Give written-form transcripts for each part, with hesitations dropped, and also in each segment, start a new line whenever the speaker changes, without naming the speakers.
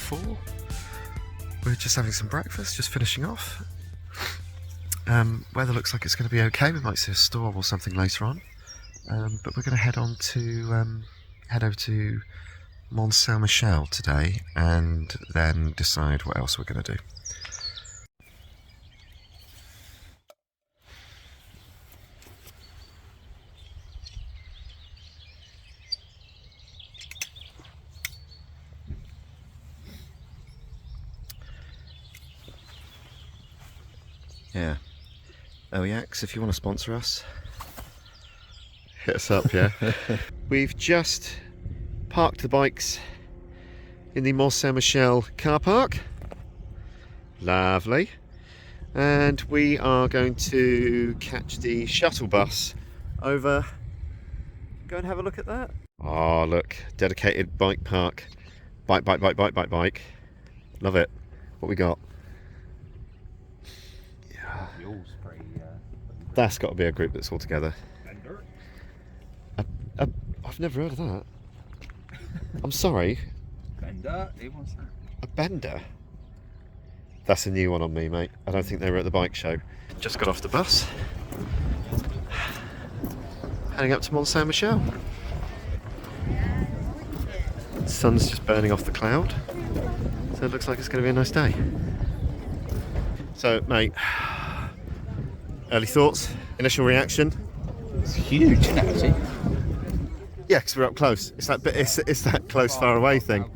4. We're just having some breakfast, just finishing off. Weather looks like it's going to be okay. We might see a storm or something later on, but we're going to head over to Mont Saint Michel today, and then decide what else we're going to do. Yeah. Oyax, if you want to sponsor us, hit us up, yeah. We've just parked the bikes in the Mont Saint Michel car park. Lovely. And we are going to catch the shuttle bus over. Go and have a look at that. Oh, look, dedicated bike park. Bike. Love it. What we got? That's got to be a group that's all together.
Bender?
I've never heard of that. I'm sorry.
Bender? Who wants that?
A bender? That's a new one on me, mate. I don't think they were at the bike show. Just got off the bus. Heading up to Mont Saint Michel. The sun's just burning off the cloud. So it looks like it's going to be a nice day. So, mate, early thoughts, initial reaction?
It's huge, isn't it, actually?
Yeah, because we're up close. It's that close, far away thing.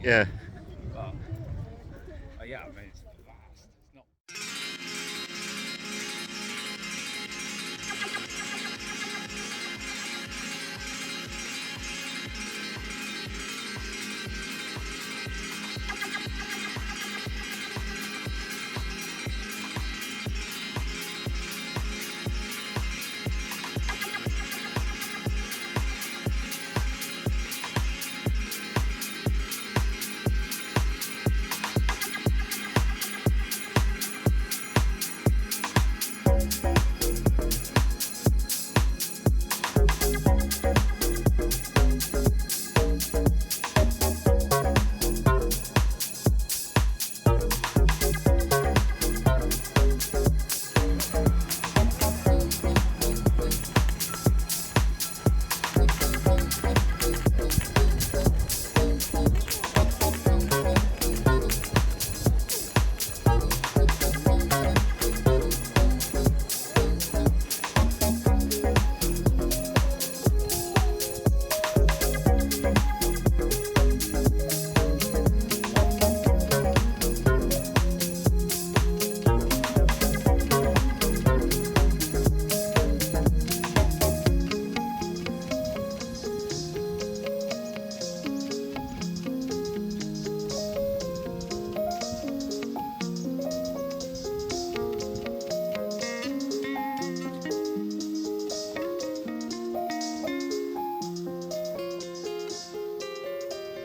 Yeah.
Yeah, I mean, it's vast. It's not.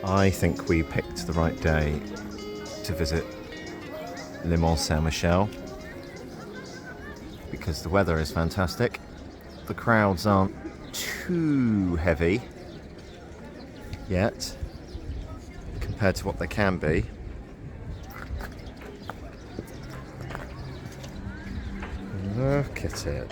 I think we picked the right day to visit Le Mont Saint Michel because the weather is fantastic. The crowds aren't too heavy yet compared to what they can be. Look at it.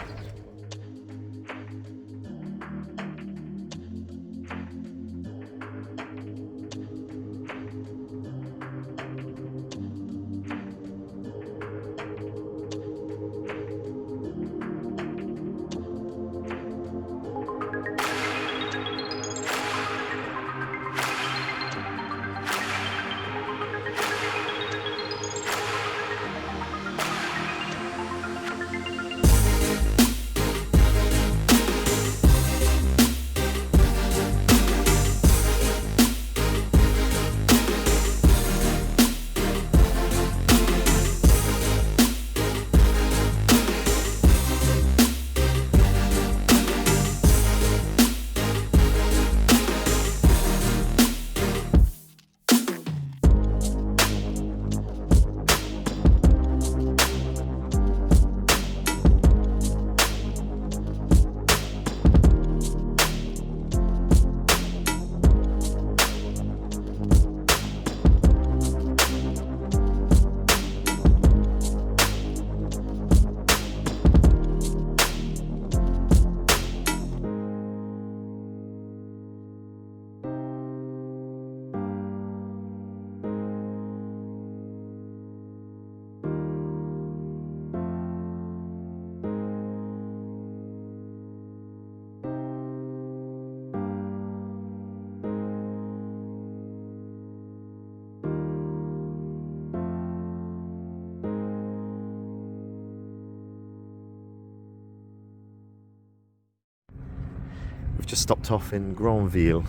We've just stopped off in Granville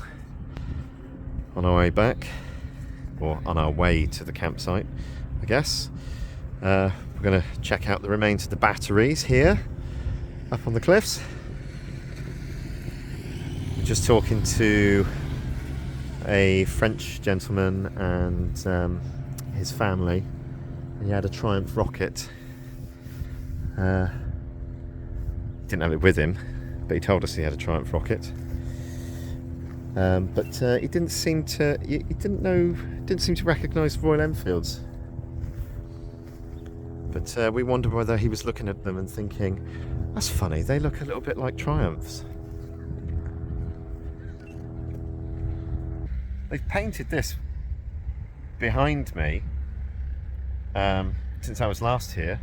on our way back, or on our way to the campsite, I guess. We're going to check out the remains of the batteries here, up on the cliffs. We're just talking to a French gentleman and his family. He had a Triumph rocket. Didn't have it with him, but he told us he had a Triumph rocket. But he didn't seem to. He didn't seem to recognise Royal Enfields. But we wondered whether he was looking at them and thinking, "That's funny. They look a little bit like Triumphs." They've painted this behind me since I was last here.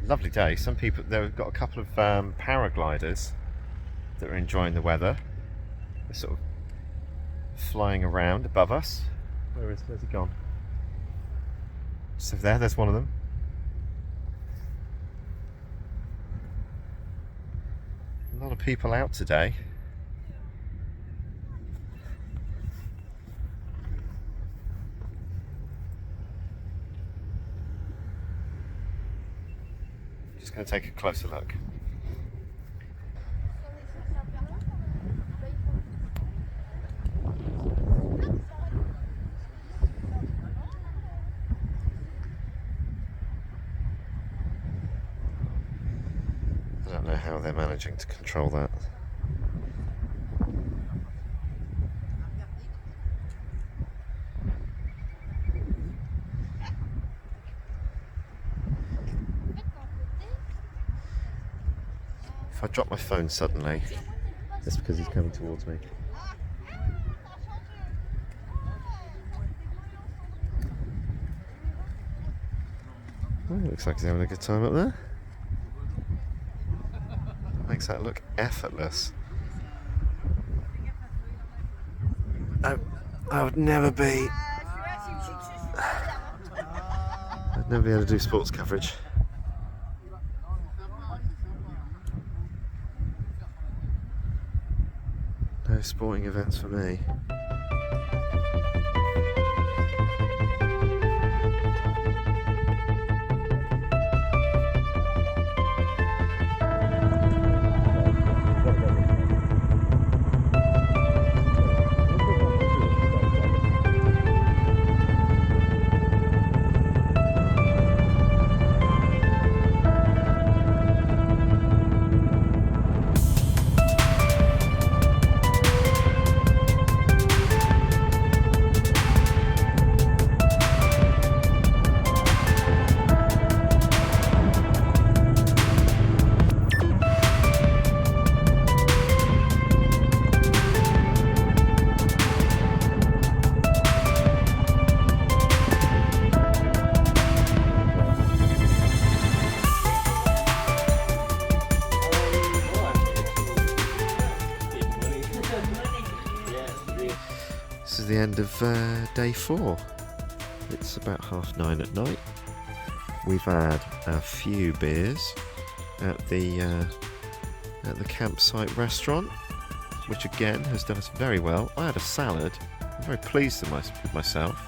Lovely day. Some people, they've got a couple of paragliders that are enjoying the weather. They're sort of flying around above us. Where's he gone? So there's one of them. A lot of people out today. Just going to take a closer look. I don't know how they're managing to control that. If I drop my phone suddenly, it's because he's coming towards me. Oh, looks like he's having a good time up there. Makes that look effortless. I would never be. I'd never be able to do sports coverage. No sporting events for me. This is the end of day 4. It's about 9:30 at night. We've had a few beers at the campsite restaurant, which again has done us very well. I had a salad. I'm very pleased with myself.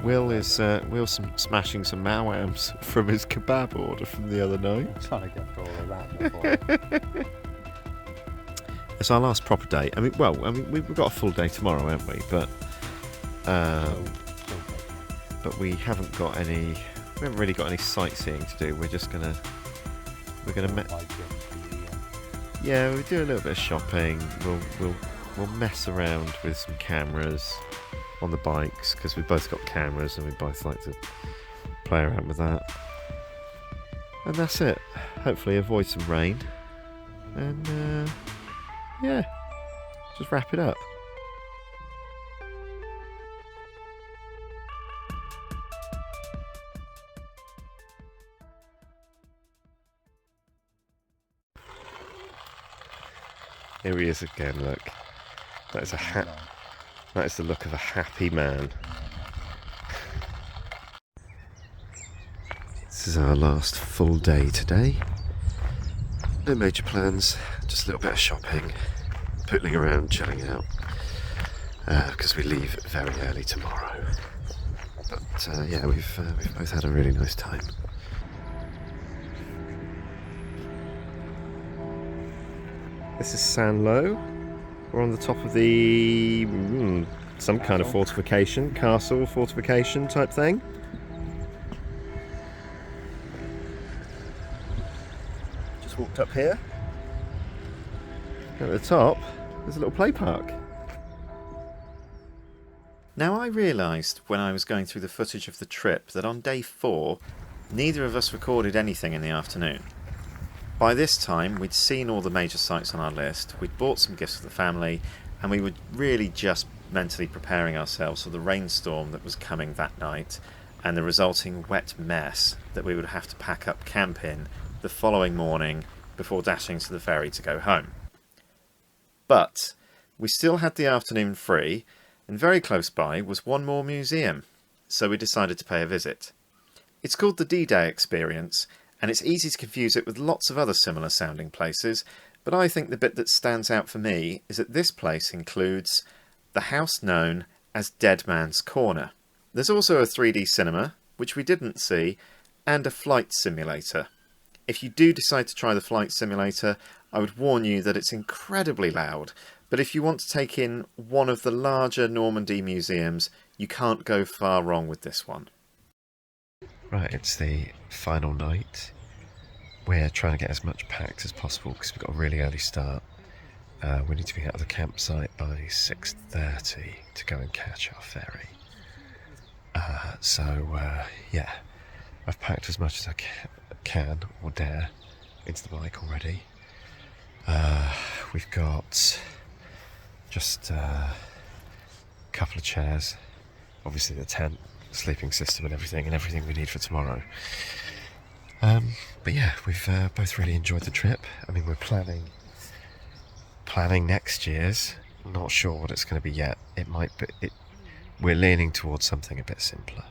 Will's smashing some mawams from his kebab order from the other night.
I'm trying to get through all of that before.
It's our last proper day. We've got a full day tomorrow, haven't we? But we haven't got any. We haven't really got any sightseeing to do. We're gonna yeah, we do a little bit of shopping. We'll mess around with some cameras on the bikes because we've both got cameras and we both like to play around with that. And that's it. Hopefully avoid some rain. And yeah, just wrap it up. Here he is again, look. That is that is the look of a happy man. This is our last full day today. No major plans, just a little bit of shopping, pootling around, chilling out, because we leave very early tomorrow. But yeah, we've both had a really nice time. This is Saint-Lô. We're on the top of the some kind of fortification, castle fortification type thing. Just walked up here. At the top, there's a little play park. Now I realised when I was going through the footage of the trip that on day 4, neither of us recorded anything in the afternoon. By this time, we'd seen all the major sites on our list, we'd bought some gifts for the family, and we were really just mentally preparing ourselves for the rainstorm that was coming that night, and the resulting wet mess that we would have to pack up camp in the following morning before dashing to the ferry to go home. But we still had the afternoon free, and very close by was one more museum, so we decided to pay a visit. It's called the D-Day Experience, and it's easy to confuse it with lots of other similar sounding places, but I think the bit that stands out for me is that this place includes the house known as Dead Man's Corner. There's also a 3D cinema, which we didn't see, and a flight simulator. If you do decide to try the flight simulator, I would warn you that it's incredibly loud, but if you want to take in one of the larger Normandy museums, you can't go far wrong with this one. Right, it's the final night. We're trying to get as much packed as possible because we've got a really early start. We need to be out of the campsite by 6:30 to go and catch our ferry. Yeah, I've packed as much as I can or dare into the bike already. We've got just a couple of chairs, obviously the tent, sleeping system and everything we need for tomorrow. But yeah, we've both really enjoyed the trip. I mean, we're planning next year's. Not sure what it's going to be yet. It might be. We're leaning towards something a bit simpler.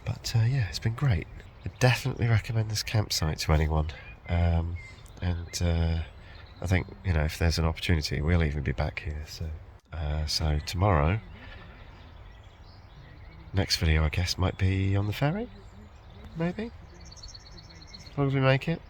But yeah, it's been great. I definitely recommend this campsite to anyone. I think, you know, if there's an opportunity, we'll even be back here. So tomorrow, next video, I guess, might be on the ferry, maybe, as long as we make it.